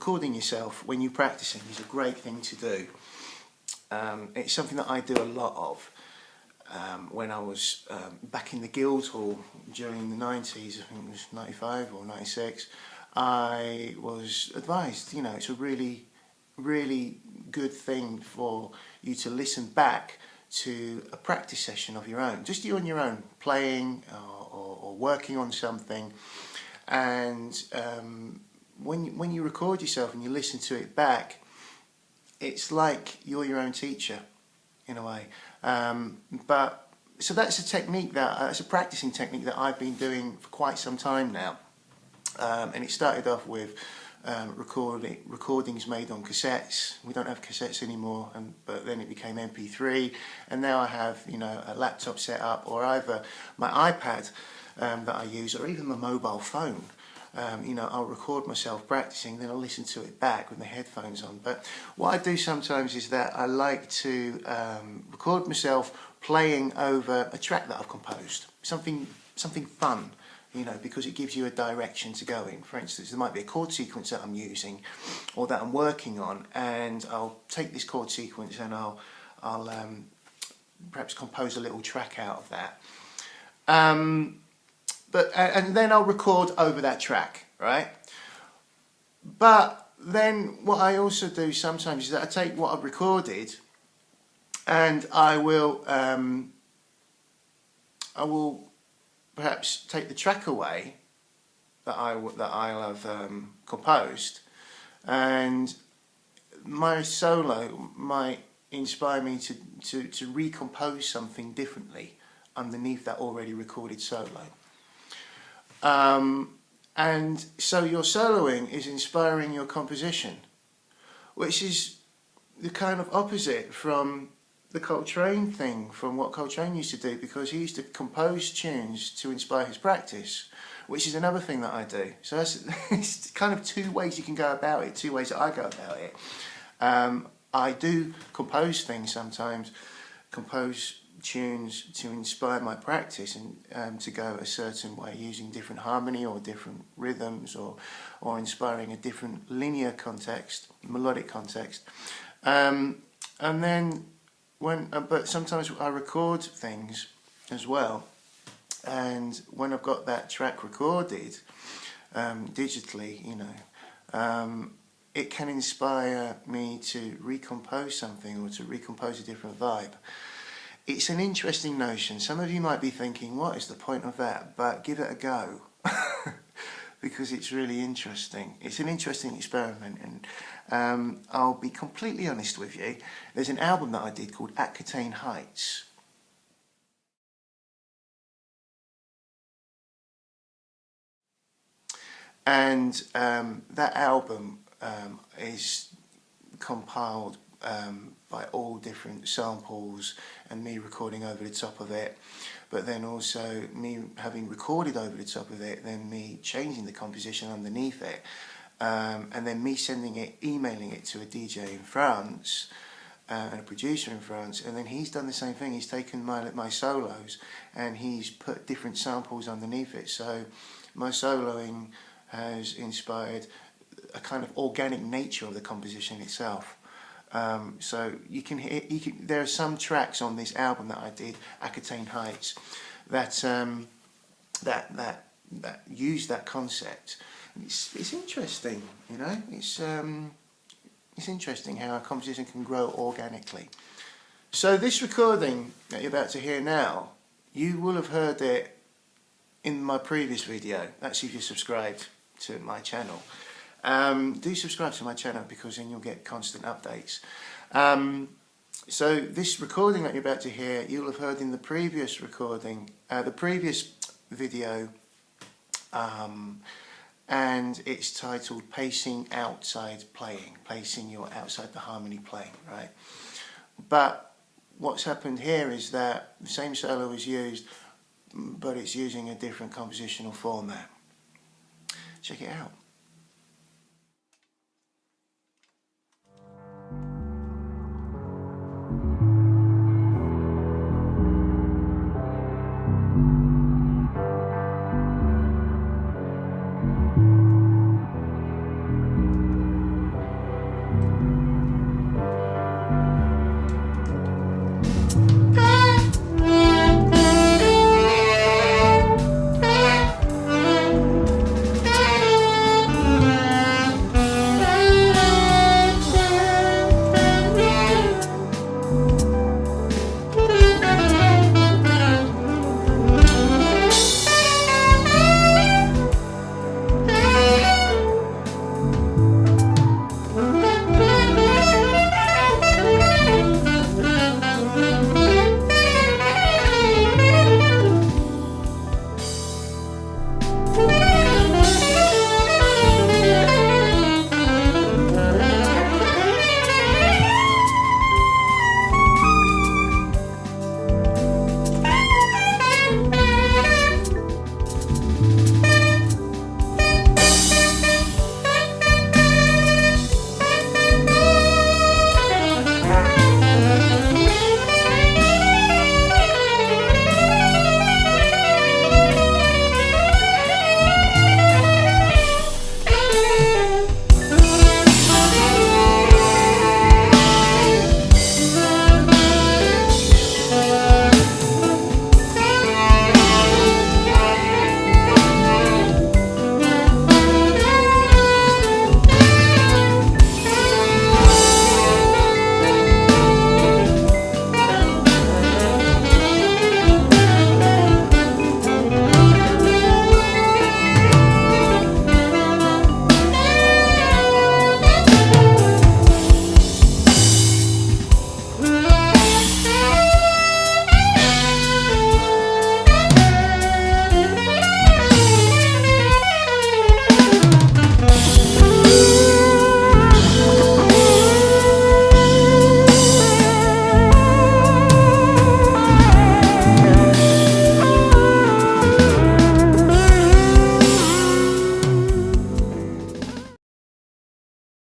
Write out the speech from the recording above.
recording yourself when you're practicing is a great thing to do. It's something that I do a lot of. When I was back in the Guildhall during the 90s, I think it was 95 or 96, I was advised, you know, it's a really, really good thing for you to listen back to a practice session of your own, just you on your own, playing or working on something. And when you record yourself and you listen to it back, it's like you're your own teacher in a way. So that's a technique that's a practicing technique that I've been doing for quite some time now. And it started off with recordings made on cassettes. We don't have cassettes anymore, but then it became MP3, and now I have, you know, a laptop set up, or either my iPad that I use, or even my mobile phone. You know, I'll record myself practicing, then I'll listen to it back with my headphones on. But what I do sometimes is that I like to record myself playing over a track that I've composed, something fun, you know, because it gives you a direction to go in. For instance, there might be a chord sequence that I'm using or that I'm working on, and I'll take this chord sequence and I'll perhaps compose a little track out of that. And then I'll record over that track, right? But then what I also do sometimes is that I take what I've recorded and I will perhaps take the track away that I'll have composed, and my solo might inspire me to recompose something differently underneath that already recorded solo. And so your soloing is inspiring your composition, which is the kind of opposite from the Coltrane thing, from what Coltrane used to do, because he used to compose tunes to inspire his practice, which is another thing that I do. So it's kind of two ways you can go about it, two ways that I go about it. I do compose things sometimes, compose tunes to inspire my practice and to go a certain way, using different harmony or different rhythms, or inspiring a different linear context, melodic context. And then but sometimes I record things as well, and when I've got that track recorded digitally, you know, it can inspire me to recompose something or to recompose a different vibe. It's an interesting notion. Some of you might be thinking, what is the point of that? But give it a go, because it's really interesting. It's an interesting experiment, and I'll be completely honest with you. There's an album that I did called Aquitaine Heights. And that album is compiled by all different samples and me recording over the top of it, but then also me having recorded over the top of it, then me changing the composition underneath it, and then me emailing it to a DJ in France and a producer in France, and then he's done the same thing. He's taken my solos and he's put different samples underneath it, so my soloing has inspired a kind of organic nature of the composition itself. So there are some tracks on this album that I did, Aquitaine Heights, that use that concept. It's interesting, you know. It's interesting how a composition can grow organically. So this recording that you're about to hear now, you will have heard it in my previous video. That's if you're subscribed to my channel. Do subscribe to my channel, because then you'll get constant updates. So this recording that you're about to hear, you'll have heard in the previous recording, the previous video, and it's titled Pacing Outside Playing, pacing your outside the harmony playing, right? But what's happened here is that the same solo is used, but it's using a different compositional format. Check it out.